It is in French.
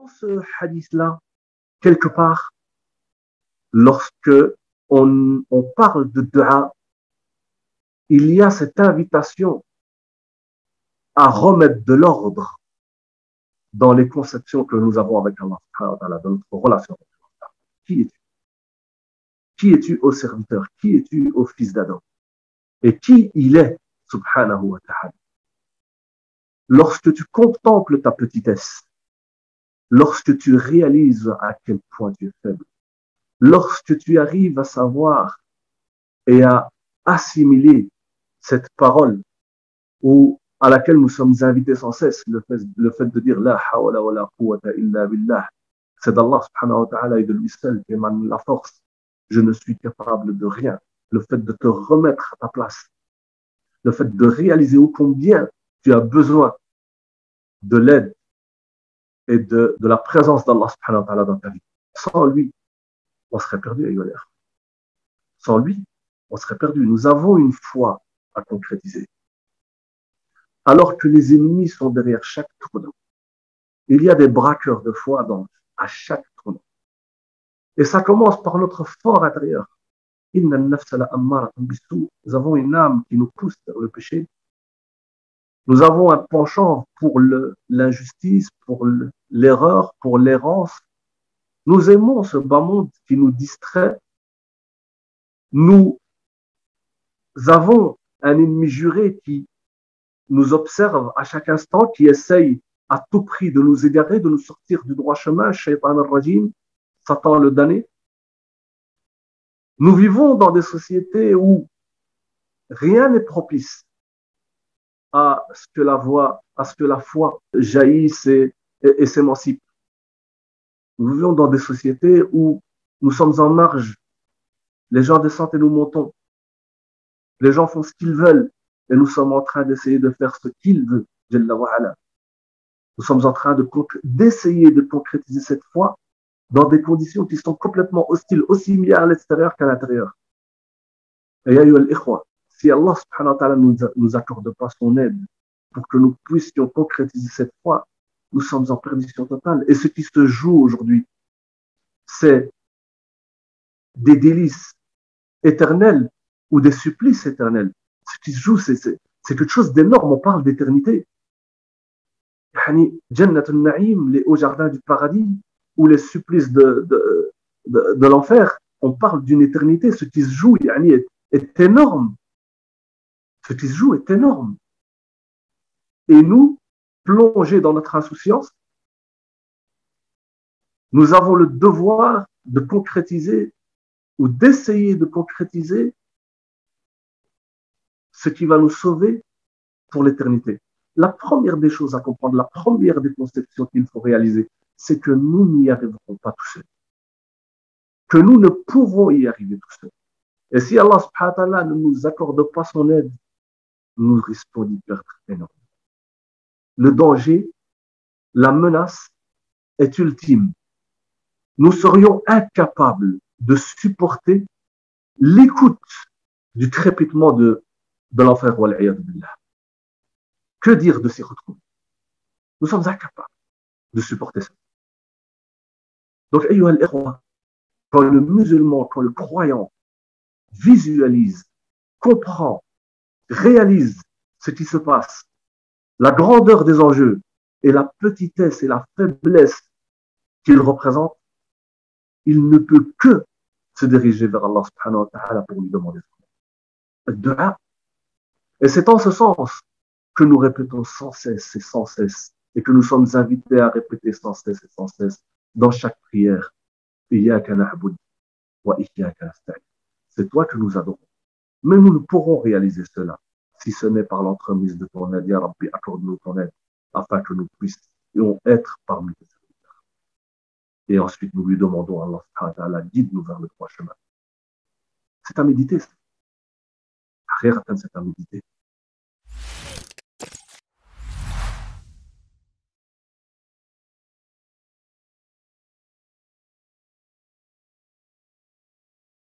ce hadith-là, quelque part, lorsque on parle de dua, il y a cette invitation à remettre de l'ordre dans les conceptions que nous avons avec Allah, dans notre relation avec Allah. Qui es-tu? Qui es-tu au serviteur? Qui es-tu au fils d'Adam? Et qui il est, subhanahu wa ta'ala? Lorsque tu contemples ta petitesse, lorsque tu réalises à quel point tu es faible, lorsque tu arrives à savoir et à assimiler cette parole ou à laquelle nous sommes invités sans cesse, le fait de dire la hawla wa la quwwata illa billah, c'est d'Allah subhanahu wa ta'ala et de lui seul qu'émane la force. Je ne suis capable de rien. Le fait de te remettre à ta place, le fait de réaliser ô combien tu as besoin de l'aide et de la présence d'Allah subhanahu wa ta'ala dans ta vie. Sans lui, on serait perdu, aïe. Sans lui, on serait perdu. Nous avons une foi à concrétiser. Alors que les ennemis sont derrière chaque tournant. Il y a des braqueurs de foi à chaque tournant. Et ça commence par notre fort intérieur. Nous avons une âme qui nous pousse vers le péché. Nous avons un penchant pour l'injustice, pour l'erreur, pour l'errance. Nous aimons ce bas monde qui nous distrait. Nous avons un ennemi juré qui nous observe à chaque instant, qui essaye à tout prix de nous égarer, de nous sortir du droit chemin, Shaytan al-Rajim, Satan le damné. Nous vivons dans des sociétés où rien n'est propice à ce que la foi jaillisse et s'émancipe. Nous vivons dans des sociétés où nous sommes en marge. Les gens descendent et nous montons. Les gens font ce qu'ils veulent et nous sommes en train d'essayer de faire ce qu'ils veulent. Jalla wa ala. Nous sommes en train d'essayer de concrétiser cette foi dans des conditions qui sont complètement hostiles, aussi bien à l'extérieur qu'à l'intérieur. Et si Allah subhanahu wa ta'ala nous accorde pas son aide pour que nous puissions concrétiser cette foi, nous sommes en perdition totale. Et ce qui se joue aujourd'hui, c'est des délices éternels ou des supplices éternels. Ce qui se joue, c'est quelque chose d'énorme. On parle d'éternité. Jannat al-Na'im, les hauts jardins du paradis, ou les supplices de l'enfer, on parle d'une éternité. Ce qui se joue est énorme. Ce qui se joue est énorme. Et nous, plongés dans notre insouciance, nous avons le devoir de concrétiser ou d'essayer de concrétiser ce qui va nous sauver pour l'éternité. La première des choses à comprendre, la première des conceptions qu'il faut réaliser, c'est que nous n'y arriverons pas tout seuls. Que nous ne pouvons y arriver tout seuls. Et si Allah subhanahu wa ta'ala ne nous accorde pas son aide, nous risquons d'y perdre énormément. Le danger, la menace est ultime. Nous serions incapables de supporter l'écoute du crépitement de l'enfer. Que dire de s'y retrouver? Nous sommes incapables de supporter ça. Donc, quand le musulman, quand le croyant visualise, comprend, réalise ce qui se passe, la grandeur des enjeux et la petitesse et la faiblesse qu'il représente, il ne peut que se diriger vers Allah subhanahu wa ta'ala pour lui demander son aide. Et c'est en ce sens que nous répétons sans cesse et que nous sommes invités à répéter sans cesse dans chaque prière. C'est toi que nous adorons. Mais nous ne pourrons réaliser cela si ce n'est par l'entremise de ton aide. Ya Rabbi, accorde-nous ton aide afin que nous puissions être parmi tes serviteurs. Et ensuite, nous lui demandons à Allah subhanahu wa ta'ala, guide-nous vers le droit chemin. C'est à méditer. C'est à méditer.